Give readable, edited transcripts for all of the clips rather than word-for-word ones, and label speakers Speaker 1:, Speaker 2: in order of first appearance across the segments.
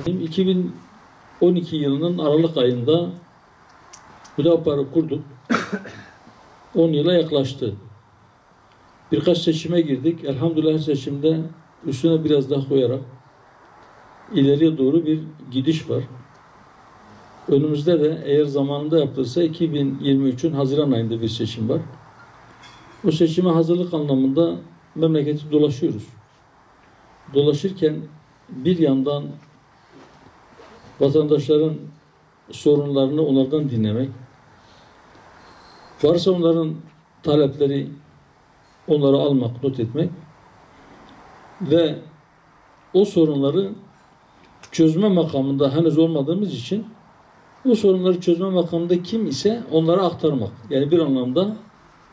Speaker 1: 2012 yılının Aralık ayında Hüdapar'ı kurduk. 10 yıla yaklaştı. Birkaç seçime girdik. Elhamdülillah her seçimde üstüne biraz daha koyarak ileriye doğru bir gidiş var. Önümüzde de eğer zamanında yapılırsa 2023'ün Haziran ayında bir seçim var. O seçime hazırlık anlamında memleketi dolaşıyoruz. Dolaşırken bir yandan vatandaşların sorunlarını onlardan dinlemek, varsa onların talepleri onları almak, not etmek ve o sorunları çözme makamında henüz olmadığımız için o sorunları çözme makamında kim ise onlara aktarmak. Yani bir anlamda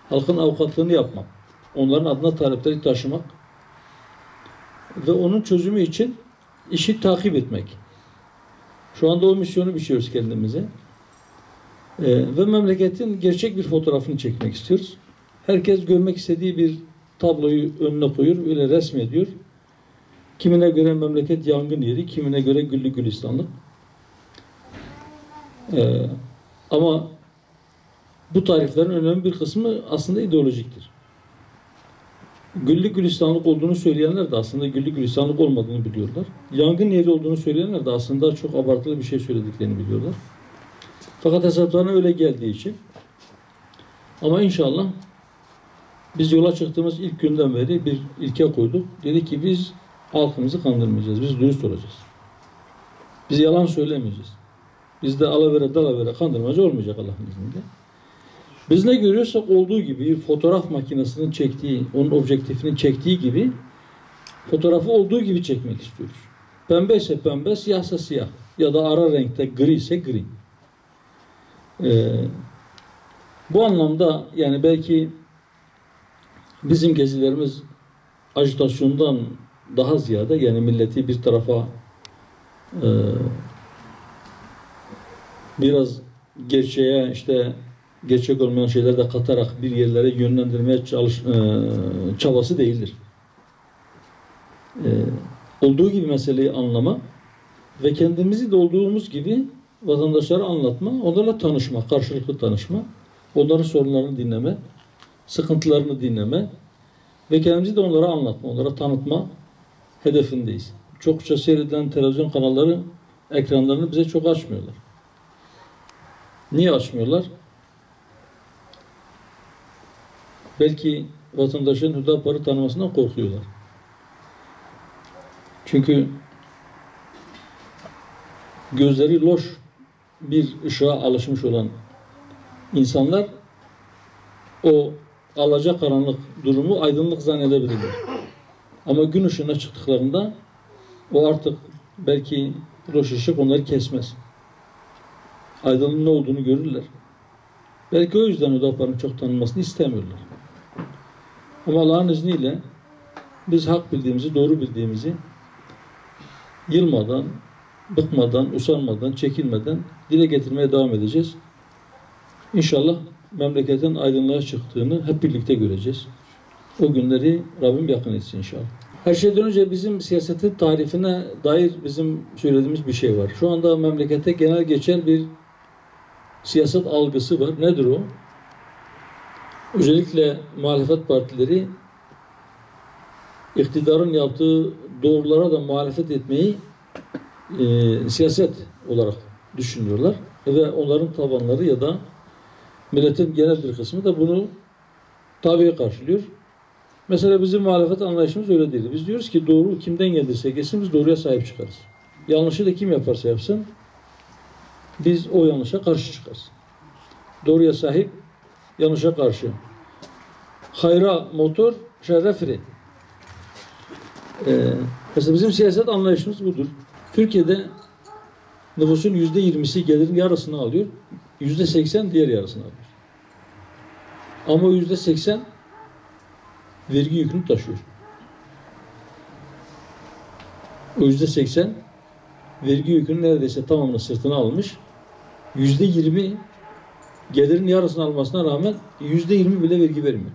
Speaker 1: halkın avukatlığını yapmak. Onların adına talepleri taşımak ve onun çözümü için işi takip etmek. Şu anda o misyonu biçiyoruz kendimize. Ve memleketin gerçek bir fotoğrafını çekmek istiyoruz. Herkes görmek istediği bir tabloyu önüne koyuyor, öyle resmediyor. Kimine göre memleket yangın yeri, kimine göre güllük gülistanlık. Ama bu tariflerin önemli bir kısmı aslında ideolojiktir. Güllük gülistanlık olduğunu söyleyenler de aslında güllük gülistanlık olmadığını biliyorlar. Yangın yeri olduğunu söyleyenler de aslında çok abartılı bir şey söylediklerini biliyorlar. Fakat hesaplarına öyle geldiği için ama inşallah biz yola çıktığımız ilk günden beri bir ilke koyduk. Dedi ki biz halkımızı kandırmayacağız. Biz dürüst olacağız. Biz yalan söylemeyeceğiz. Bizde alavere dalavere kandırmacı olmayacak Allah'ın izniyle. Biz ne görüyorsak olduğu gibi fotoğraf makinesinin çektiği, onun objektifinin çektiği gibi fotoğrafı olduğu gibi çekmek istiyoruz. Pembe ise pembe, siyahsa siyah. Ya da ara renkte gri ise gri. Bu anlamda yani belki bizim gezilerimiz ajitasyondan daha ziyade yani milleti bir tarafa biraz gerçeğe işte gerçek olmayan şeyler de katarak bir yerlere yönlendirmeye çabası değildir. Olduğu gibi meseleyi anlama ve kendimizi de olduğumuz gibi vatandaşlara anlatma, onlarla tanışma, karşılıklı tanışma, onların sorunlarını dinleme, sıkıntılarını dinleme ve kendimizi de onlara anlatma, onlara tanıtma hedefindeyiz. Çokça seyredilen televizyon kanalları ekranlarını bize çok açmıyorlar. Niye açmıyorlar? Belki vatandaşın Hüdapar'ı tanımasından korkuyorlar. Çünkü gözleri loş bir ışığa alışmış olan insanlar o alacakaranlık durumu aydınlık zannedebilirler. Ama gün ışığına çıktıklarında o artık belki loş ışık onları kesmez. Aydınlığın ne olduğunu görürler. Belki o yüzden Hüdapar'ın çok tanınmasını istemiyorlar. Ama Allah'ın izniyle biz hak bildiğimizi, doğru bildiğimizi yılmadan, bıkmadan, usanmadan, çekinmeden dile getirmeye devam edeceğiz. İnşallah memleketin aydınlığa çıktığını hep birlikte göreceğiz. O günleri Rabbim yakın etsin inşallah. Her şeyden önce bizim siyasetin tarifine dair bizim söylediğimiz bir şey var. Şu anda memlekette genel geçer bir siyaset algısı var. Nedir o? Özellikle muhalefet partileri iktidarın yaptığı doğrulara da muhalefet etmeyi siyaset olarak düşünüyorlar. Ve onların tabanları ya da milletin genel bir kısmı da bunu tabii karşılıyor. Mesela bizim muhalefet anlayışımız öyle değil. Biz diyoruz ki doğru kimden gelirse gelsin biz doğruya sahip çıkarız. Yanlışı da kim yaparsa yapsın biz o yanlışa karşı çıkarız. Doğruya sahip, yanlışa karşı. Hayra motor, şerre fren. Mesela bizim siyaset anlayışımız budur. Türkiye'de nüfusun %20'si gelirin yarısını alıyor. %80 diğer yarısını alıyor. Ama o %80 vergi yükünü taşıyor. O %80 vergi yükünün neredeyse tamamını sırtına almış. %20 gelirin yarısını almasına rağmen %20 bile vergi vermiyor.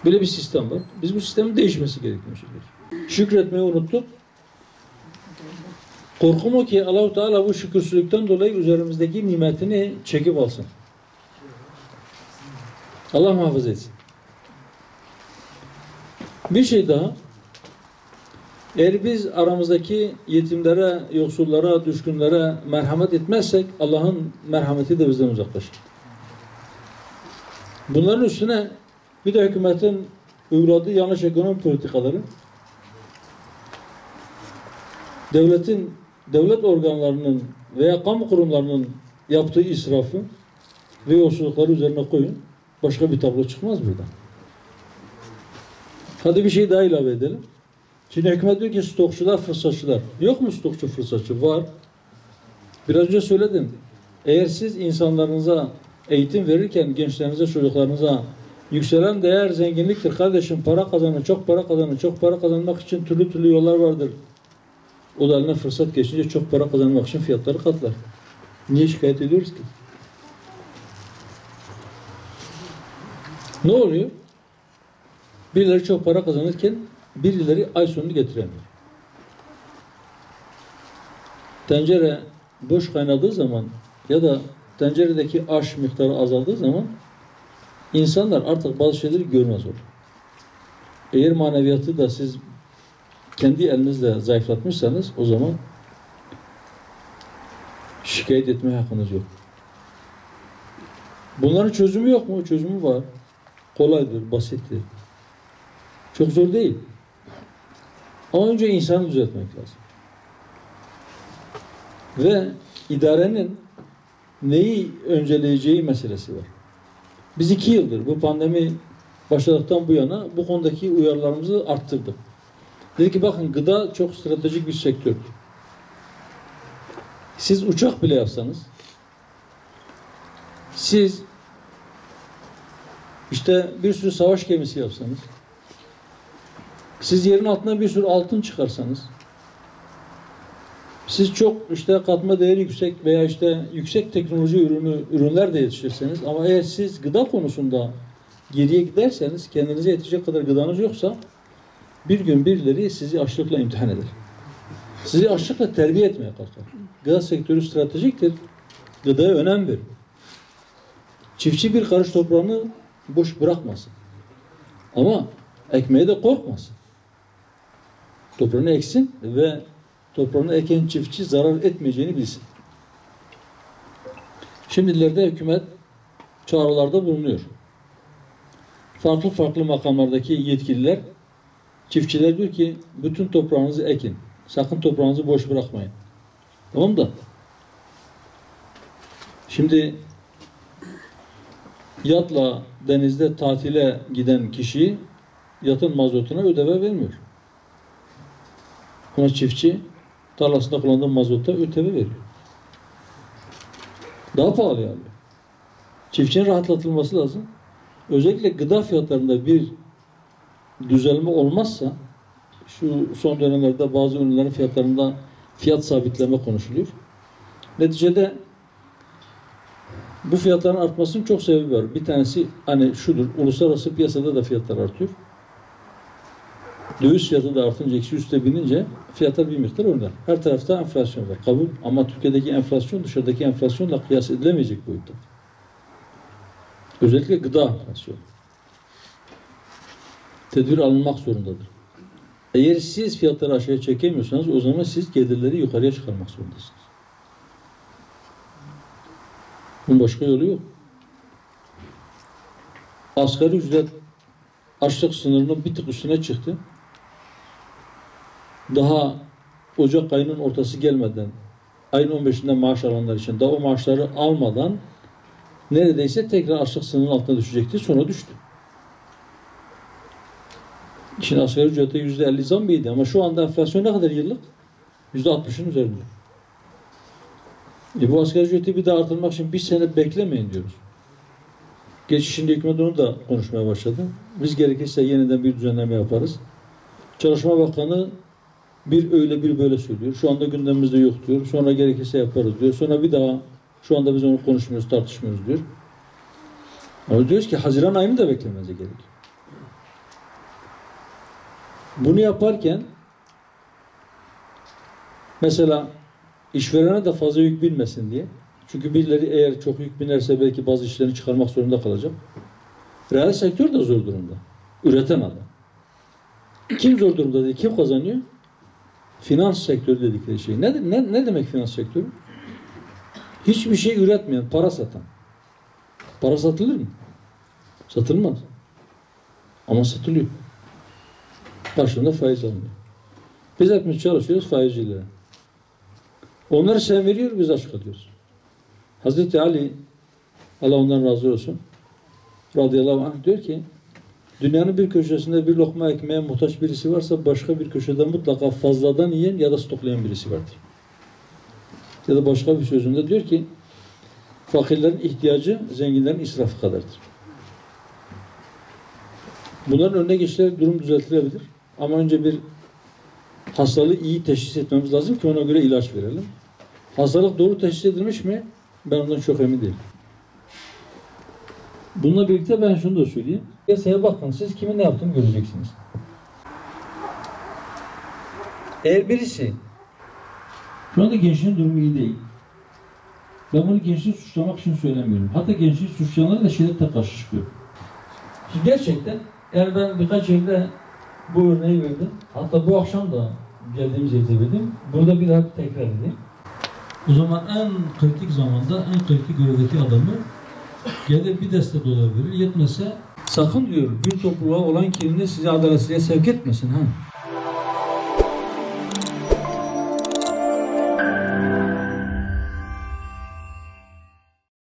Speaker 1: Böyle bir sistem var. Biz bu sistemin değişmesi gerektiğini söylüyoruz. Şükretmeyi unuttuk. Korkum o ki Allah-u Teala bu şükürsüzlükten dolayı üzerimizdeki nimetini çekip alsın. Allah muhafaza etsin. Bir şey daha. Eğer biz aramızdaki yetimlere, yoksullara, düşkünlere merhamet etmezsek Allah'ın merhameti de bizden uzaklaşır. Bunların üstüne bir de hükümetin uyguladığı yanlış ekonomi politikaları, devlet organlarının veya kamu kurumlarının yaptığı israfı ve yolsuzlukları üzerine koyun. Başka bir tablo çıkmaz buradan. Hadi bir şey daha ilave edelim. Şimdi hükümet diyor ki stokçular, fırsatçılar. Yok mu stokçu, fırsatçı? Var. Biraz önce söyledim. Eğer siz insanlarınıza eğitim verirken gençlerinize, çocuklarınıza yükselen değer zenginliktir. Kardeşim para kazanın, çok para kazanın. Çok para kazanmak için türlü yollar vardır. O da eline fırsat geçince çok para kazanmak için fiyatları katlar. Niye şikayet ediyoruz ki? Ne oluyor? Birileri çok para kazanırken birileri ay sonunu getiremiyor. Tencere boş kaynadığı zaman ya da tenceredeki aş miktarı azaldığı zaman insanlar artık bazı şeyleri görmez olur. Eğer maneviyatı da siz kendi elinizle zayıflatmışsanız o zaman şikayet etmeye hakkınız yok. Bunların çözümü yok mu? Çözümü var. Kolaydır, basittir. Çok zor değil. Ama önce insanı düzeltmek lazım. Ve idarenin neyi önceleyeceği meselesi var. Biz 2 yıldır bu pandemi başladıktan bu yana bu konudaki uyarılarımızı arttırdık. Dedi ki bakın gıda çok stratejik bir sektör. Siz uçak bile yapsanız, siz işte bir sürü savaş gemisi yapsanız, siz yerin altına bir sürü altın çıkarsanız, siz çok işte katma değeri yüksek veya işte yüksek teknoloji ürünler de yetiştirirseniz ama eğer siz gıda konusunda geriye giderseniz, kendinize yetecek kadar gıdanız yoksa bir gün birileri sizi açlıkla imtihan eder. Sizi açlıkla terbiye etmeye kalkar. Gıda sektörü stratejiktir. Gıdaya önem verin. Çiftçi bir karış toprağını boş bırakmasın. Ama ekmeğe de korkmasın. Toprağını eksin ve toprağını eken çiftçi zarar etmeyeceğini bilsin. Şimdilerde hükümet çağrılarda bulunuyor. Farklı makamlardaki yetkililer, çiftçiler diyor ki bütün toprağınızı ekin. Sakın toprağınızı boş bırakmayın. Tamam da şimdi yatla denizde tatile giden kişi yatın mazotuna ödeme vermiyor. Ama çiftçi tarlasında kullandığı mazota ödeme veriyor. Daha pahalı yani. Çiftçinin rahatlatılması lazım. Özellikle gıda fiyatlarında bir düzelme olmazsa şu son dönemlerde bazı ürünlerin fiyatlarında fiyat sabitleme konuşuluyor. Neticede bu fiyatların artmasının çok sebebi var. Bir tanesi hani şudur. Uluslararası piyasada da fiyatlar artıyor. Döviz fiyatı da artınca eksi üste binince fiyatlar bir miktar oynar. Her tarafta enflasyon var. Kabul. Ama Türkiye'deki enflasyon dışarıdaki enflasyonla kıyas edilemeyecek boyutta. Özellikle gıda enflasyonu. Tedbir alınmak zorundadır. Eğer siz fiyatları aşağıya çekemiyorsanız o zaman siz gelirleri yukarıya çıkarmak zorundasınız. Bunun başka yolu yok. Asgari ücret açlık sınırının bir tık üstüne çıktı. Daha Ocak ayının ortası gelmeden ayın 15'inde maaş alanlar için daha o maaşları almadan neredeyse tekrar açlık sınırının altına düşecekti. Sonra düştü. Şimdi asgari ücrete %50 zam mıydı? Ama şu anda enflasyon ne kadar yıllık? %60'ın üzerinde. Bu asgari ücreti bir daha artırmak için bir sene beklemeyin diyoruz. Geçişinde hükümet onu da konuşmaya başladı. Biz gerekirse yeniden bir düzenleme yaparız. Çalışma Bakanı bir öyle bir böyle söylüyor. Şu anda gündemimizde yok diyor. Sonra gerekirse yaparız diyor. Sonra bir daha şu anda biz onu konuşmuyoruz, tartışmıyoruz diyor. Ama diyoruz ki Haziran ayını da beklememize gerekiyor. Bunu yaparken Mesela işverene de fazla yük binmesin diye. Çünkü birileri eğer çok yük binerse belki bazı işlerini çıkarmak zorunda kalacak. Reel sektör de zor durumda. Üreten adam. Kim zor durumda değil? Kim kazanıyor? Finans sektörü dedikleri şey. Ne demek finans sektörü? Hiçbir şey üretmeyen, para satan. Para satılır mı? Satılmaz. Ama satılıyor. Karşılığında faiz alınıyor. Biz hepimiz çalışıyoruz faizcilere. Onları sen veriyor, biz aç kalıyoruz. Hazreti Ali, Allah ondan razı olsun, radıyallahu anh diyor ki, dünyanın bir köşesinde bir lokma ekmeğe muhtaç birisi varsa başka bir köşede mutlaka fazladan yiyen ya da stoklayan birisi vardır. Ya da başka bir sözünde diyor ki, fakirlerin ihtiyacı zenginlerin israfı kadardır. Bunların önüne geçilerek durum düzeltilebilir. Ama önce bir hastalığı iyi teşhis etmemiz lazım ki ona göre ilaç verelim. Hastalık doğru teşhis edilmiş mi? Ben ondan çok emin değilim. Bununla birlikte ben şunu da söyleyeyim. Piyasaya bakın, siz kimin ne yaptığını göreceksiniz. Eğer birisi, şu anda gençliğin durumu iyi değil. Ben bunu gençliği suçlamak için söylemiyorum. Hatta gençliği suçlayanlara da şiddetle karşı çıkıyor. Şimdi gerçekten, eğer ben birkaç yerde bu örneği verdim. Hatta bu akşam da geldiğimiz yerde verdim. Burada bir daha tekrar edeyim. O zaman en kritik zamanda, en kritik görevdeki adamı gelir bir deste dolar verir. Yetmese sakın diyor bir topluluğa olan kinini sizi adaletsizliğe sevk etmesin. Ha?